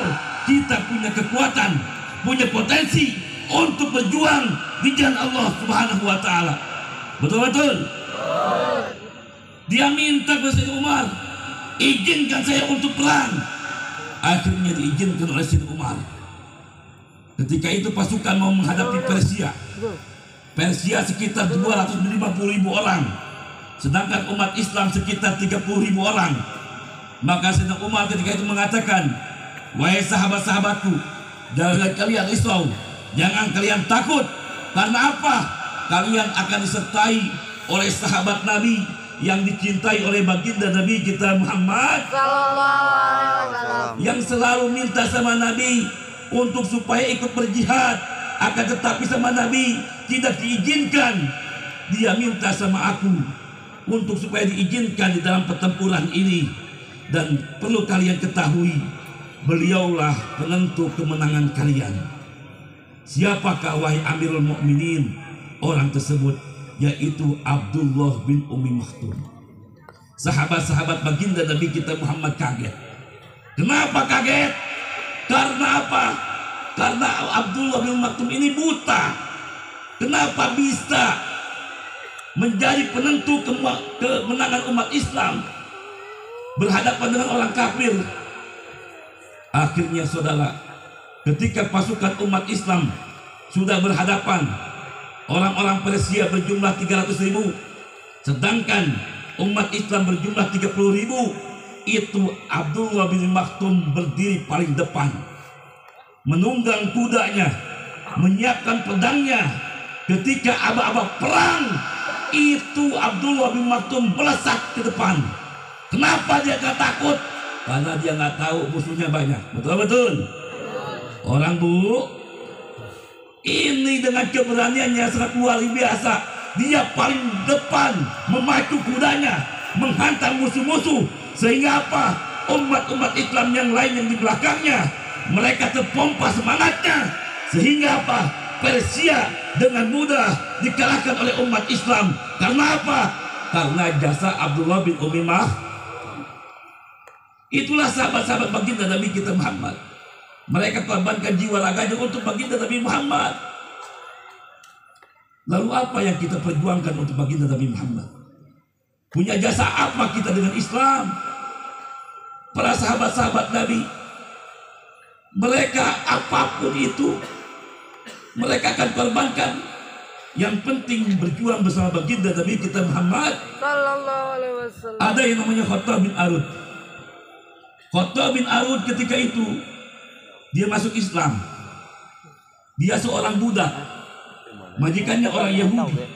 Padahal kita punya kekuatan, punya potensi untuk berjuang di jalan Allah Subhanahu wa Ta'ala. Betul-betul. Dia minta kepada Sayyidina Umar, izinkan saya untuk perang. Akhirnya diizinkan oleh Sayyidina Umar. Ketika itu pasukan mau menghadapi Persia. Persia sekitar 250.000 orang, sedangkan umat Islam sekitar 30.000 orang. Maka Sayyidina Umar ketika itu mengatakan, wahai sahabat-sahabatku, jangan kalian risau, jangan kalian takut. Karena apa? Kalian akan disertai oleh sahabat Nabi yang dicintai oleh baginda Nabi kita Muhammad yang selalu minta sama Nabi untuk supaya ikut berjihad, akan tetapi sama Nabi tidak diizinkan. Dia minta sama aku untuk supaya diizinkan di dalam pertempuran ini. Dan perlu kalian ketahui, beliaulah penentu kemenangan kalian. Siapakah wahai Amirul Mukminin? Orang tersebut yaitu Abdullah bin Ummi Maktum. Sahabat-sahabat baginda Nabi kita Muhammad kaget. Kenapa kaget? Karena apa? Karena Abdullah bin Maktum ini buta. Kenapa bisa menjadi penentu kemenangan umat Islam berhadapan dengan orang kafir? Akhirnya saudara, ketika pasukan umat Islam sudah berhadapan, orang-orang Persia berjumlah 300.000, sedangkan umat Islam berjumlah 30.000. Itu Abdullah bin Maktum berdiri paling depan, menunggang kudanya, menyiapkan pedangnya. Ketika aba-aba perang, itu Abdullah bin Maktum melesat ke depan. Kenapa dia gak takut? Karena dia gak tahu musuhnya banyak. Betul-betul. Orang Bu, ini dengan keberaniannya sangat luar biasa. Dia paling depan, memacu kudanya, menghantam musuh-musuh. Sehingga apa? Umat-umat Islam yang lain yang di belakangnya, mereka terpompa semangatnya. Sehingga apa? Persia dengan mudah dikalahkan oleh umat Islam. Karena apa? Karena jasa Abdullah bin Ummi Maktum. Itulah sahabat-sahabat baginda Nabi kita Muhammad. Mereka korbankan jiwa raganya untuk baginda Nabi Muhammad. Lalu apa yang kita perjuangkan untuk baginda Nabi Muhammad? Punya jasa apa kita dengan Islam? Para sahabat-sahabat Nabi, mereka apapun itu, mereka akan korbankan. Yang penting berjuang bersama baginda Nabi kita Muhammad. Ada yang namanya Khattab bin Arud. Khattab bin Arud ketika itu dia masuk Islam. Dia seorang budak, majikannya orang Yahudi.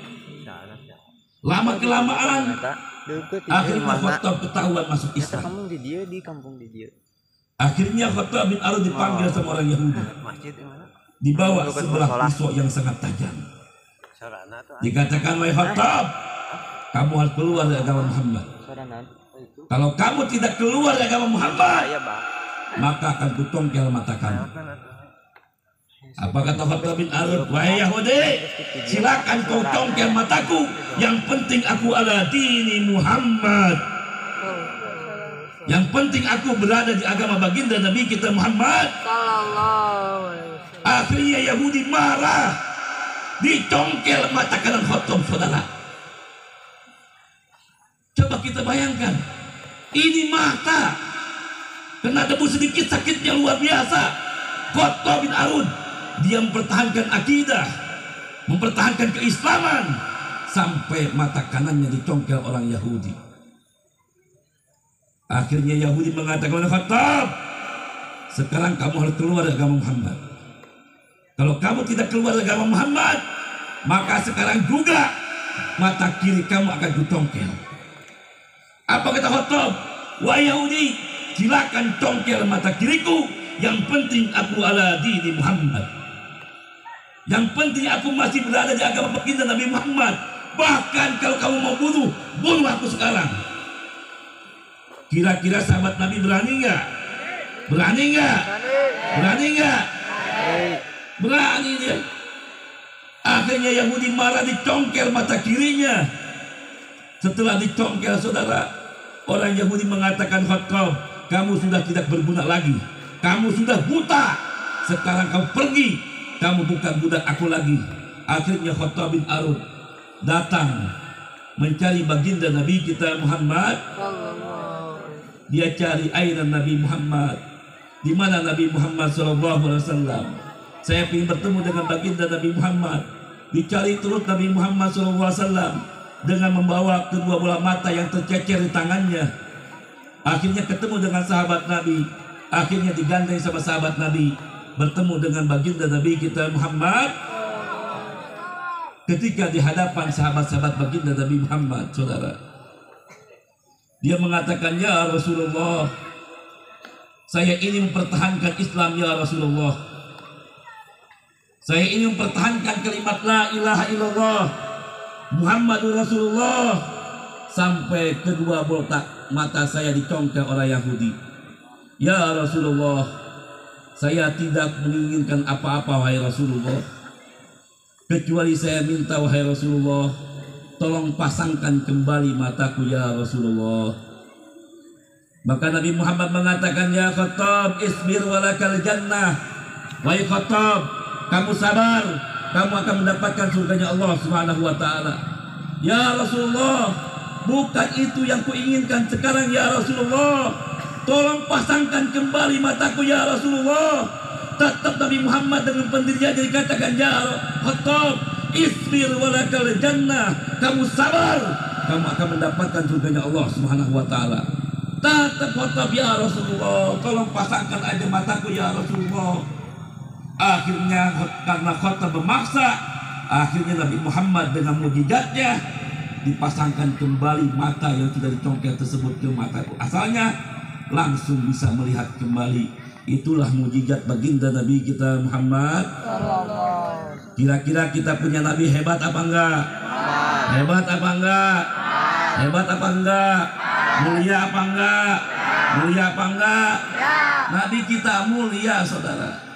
Lama kelamaan akhirnya Khattab ketahuan masuk Islam. Akhirnya Khattab bin Arud dipanggil sama orang Yahudi, dibawa sebelah pisau yang sangat tajam. Dikatakan, wahai Khattab, kamu harus keluar dari agama Muhammad. Kalau kamu tidak keluar dari agama Muhammad, maka akan kutongkel mata kamu. Apa kata Khattab bin Arud? Wahai Yahudi, silakan kau tongkel mataku. Yang penting aku ala dini Muhammad. Yang penting aku berada di agama baginda Nabi kita Muhammad. Akhirnya Yahudi marah, dicongkel mata kanan Khattab, saudara. Coba kita bayangkan, ini mata kena debu sedikit sakitnya luar biasa. Khattab bin Arud, dia mempertahankan akidah, mempertahankan keislaman, sampai mata kanannya dicongkel orang Yahudi. Akhirnya Yahudi mengatakan kepada Khattab, sekarang kamu harus keluar dari agama Muhammad. Kalau kamu tidak keluar dari agama Muhammad, maka sekarang juga mata kiri kamu akan dicongkel. Apa kata Khattab? Wahai Yahudi, silakan congkel mata kiriku. Yang penting aku ala dini Muhammad. Yang penting aku masih berada di agama baginda Nabi Muhammad. Bahkan kalau kamu mau bunuh, bunuh aku sekarang. Kira-kira sahabat Nabi berani nggak? Berani nggak? Berani nggak? Berani dia. Akhirnya Yahudi marah, dicongkel mata kirinya. Setelah dicongkel, saudara, orang Yahudi mengatakan, Khattab, kamu sudah tidak berguna lagi. kamu sudah buta, sekarang kamu pergi, kamu bukan budak aku lagi. Akhirnya Khattab bin Arud datang mencari baginda Nabi kita Muhammad. Dia cari aina Nabi Muhammad, di mana Nabi Muhammad SAW. Saya ingin bertemu dengan baginda Nabi Muhammad. Dicari terus Nabi Muhammad SAW dengan membawa kedua bola mata yang tercecer di tangannya. Akhirnya ketemu dengan sahabat Nabi, akhirnya digandeng sama sahabat Nabi, bertemu dengan baginda Nabi kita Muhammad. Ketika di hadapan sahabat-sahabat baginda Nabi Muhammad, saudara, dia mengatakan, ya Rasulullah, saya ingin mempertahankan Islam ya Rasulullah. Saya ingin mempertahankan kalimat la ilaha illallah Muhammadur Rasulullah sampai kedua bola mata saya dicongkel oleh Yahudi. Ya Rasulullah, saya tidak menginginkan apa-apa wahai Rasulullah, kecuali saya minta wahai Rasulullah, tolong pasangkan kembali mataku ya Rasulullah. Maka Nabi Muhammad mengatakan, ya Khattab, isbir walakal jannah. Wahai Khattab, kamu sabar, kamu akan mendapatkan surganya Allah Subhanahu wa taala. Ya Rasulullah, bukan itu yang kuinginkan sekarang ya Rasulullah. Tolong pasangkan kembali mataku ya Rasulullah. Tetap Nabi Muhammad dengan pendiriannya dikatakan, ya Khattab, isbir walakal jannah. Kamu sabar, kamu akan mendapatkan surganya Allah Subhanahu wa taala. Tetap Khattab, ya Rasulullah, tolong pasangkan aja mataku ya Rasulullah. Akhirnya karena Khattab memaksa, akhirnya Nabi Muhammad dengan mukjizatnya dipasangkan kembali mata yang sudah dicongkel tersebut ke mataku. Asalnya langsung bisa melihat kembali. Itulah mukjizat baginda Nabi kita Muhammad. Kira-kira kita punya Nabi hebat apa enggak? Hebat apa enggak? Hebat apa enggak? Mulia apa enggak? Mulia apa enggak? Nabi kita mulia, saudara.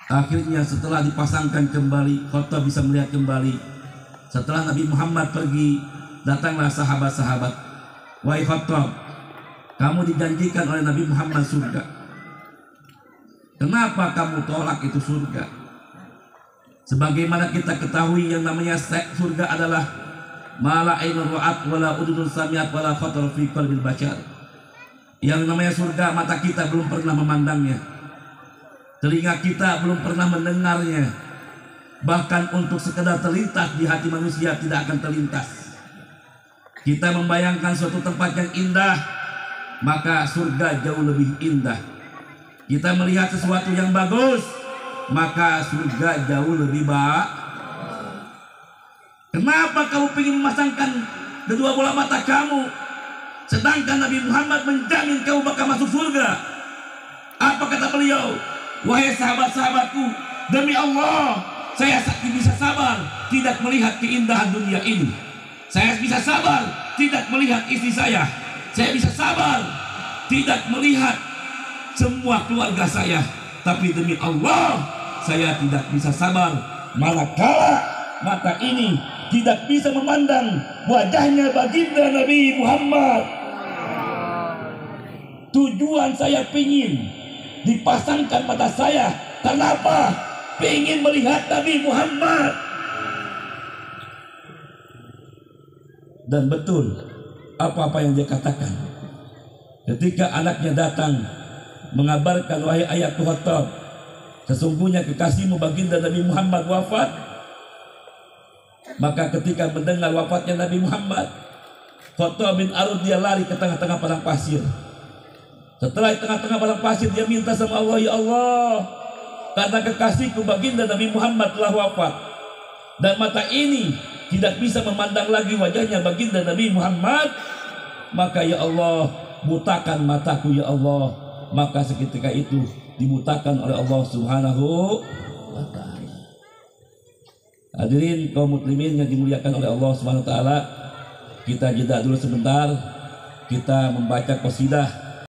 Akhirnya setelah dipasangkan kembali, Khattab bisa melihat kembali. Setelah Nabi Muhammad pergi, datanglah sahabat-sahabat. Wahai Khattab, kamu dijanjikan oleh Nabi Muhammad surga. Kenapa kamu tolak itu surga? Sebagaimana kita ketahui, yang namanya surga adalah ma la ainun ra'at wala udhunun sami'at wala khatar fi qalbil bashar. Yang namanya surga, mata kita belum pernah memandangnya, telinga kita belum pernah mendengarnya, bahkan untuk sekedar terlintas di hati manusia tidak akan terlintas. Kita membayangkan suatu tempat yang indah, maka surga jauh lebih indah. Kita melihat sesuatu yang bagus, maka surga jauh lebih baik. Kenapa kamu ingin memasangkan kedua bola mata kamu, sedangkan Nabi Muhammad menjamin kamu bakal masuk surga? Apa kata beliau? Wahai sahabat-sahabatku, demi Allah, saya bisa sabar tidak melihat keindahan dunia ini. Saya bisa sabar tidak melihat istri saya. Saya bisa sabar tidak melihat semua keluarga saya. Tapi demi Allah, saya tidak bisa sabar manakala mata ini tidak bisa memandang wajahnya baginda Nabi Muhammad. Tujuan saya pingin dipasangkan mata saya. Kenapa? Pingin melihat Nabi Muhammad. Dan betul apa-apa yang dia katakan. Ketika anaknya datang mengabarkan, wahai ayahku Khattab, sesungguhnya kekasihmu baginda Nabi Muhammad wafat. Maka ketika mendengar wafatnya Nabi Muhammad, Khattab bin Arud dia lari ke tengah-tengah padang pasir. Setelah di tengah-tengah padang pasir, dia minta sama Allah, ya Allah, karena kekasihku baginda Nabi Muhammad telah wafat dan mata ini tidak bisa memandang lagi wajahnya baginda Nabi Muhammad, maka ya Allah, butakan mataku ya Allah. Maka seketika itu dibutakan oleh Allah Subhanahu wa ta'ala. Hadirin kaum muslimin yang dimuliakan oleh Allah Subhanahu wa ta'ala, kita jeda dulu sebentar, kita membaca qasidah